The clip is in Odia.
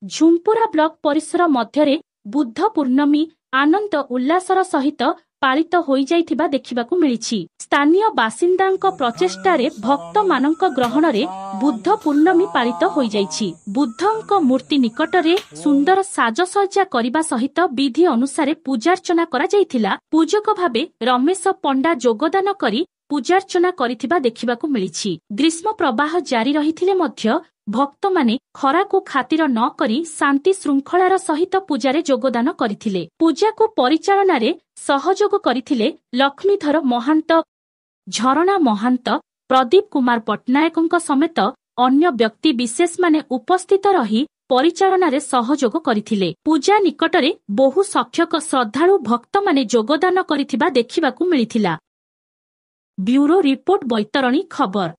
ଝୁମ୍ପୁରା ବ୍ଲକ ପରିସର ମଧ୍ୟରେ ବୁଦ୍ଧ ପୂର୍ଣ୍ଣମୀ ଆନନ୍ଦ ଉଲ୍ଲାସର ସହିତ ପାଳିତ ହୋଇଯାଇଥିବା ଦେଖିବାକୁ ମିଳିଛି। ସ୍ଥାନୀୟ ବାସିନ୍ଦାଙ୍କ ପ୍ରଚେଷ୍ଟାରେ ଭକ୍ତମାନଙ୍କ ଗ୍ରହଣରେ ବୁଦ୍ଧ ପୂର୍ଣ୍ଣମୀ ପାଳିତ ହୋଇଯାଇଛି। ବୁଦ୍ଧଙ୍କ ମୂର୍ତ୍ତି ନିକଟରେ ସୁନ୍ଦର ସାଜସଜ୍ଜା କରିବା ସହିତ ବିଧି ଅନୁସାରେ ପୂଜାର୍ଚ୍ଚନା କରାଯାଇଥିଲା। ପୂଜକ ଭାବେ ରମେଶ ପଣ୍ଡା ଯୋଗଦାନ କରି ପୂଜାର୍ଚ୍ଚନା କରିଥିବା ଦେଖିବାକୁ ମିଳିଛି। ଗ୍ରୀଷ୍ମ ପ୍ରବାହ ଜାରି ରହିଥିଲେ ମଧ୍ୟ ଭକ୍ତମାନେ ଖରାକୁ ଖାତିର ନ କରି ଶାନ୍ତି ଶୃଙ୍ଖଳାର ସହିତ ପୂଜାରେ ଯୋଗଦାନ କରିଥିଲେ। ପୂଜାକୁ ପରିଚାଳନାରେ ସହଯୋଗ କରିଥିଲେ ଲକ୍ଷ୍ମୀଧର ମହାନ୍ତ, ଝରଣା ମହାନ୍ତ, ପ୍ରଦୀପ କୁମାର ପଟ୍ଟନାୟକଙ୍କ ସମେତ ଅନ୍ୟ ବ୍ୟକ୍ତି ବିଶେଷମାନେ ଉପସ୍ଥିତ ରହି ପରିଚାଳନାରେ ସହଯୋଗ କରିଥିଲେ। ପୂଜା ନିକଟରେ ବହୁ ସଂଖ୍ୟକ ଶ୍ରଦ୍ଧାଳୁ ଭକ୍ତମାନେ ଯୋଗଦାନ କରିଥିବା ଦେଖିବାକୁ ମିଳିଥିଲା। ବ୍ୟୁରୋ ରିପୋର୍ଟ, ବୈତରଣୀ ଖବର।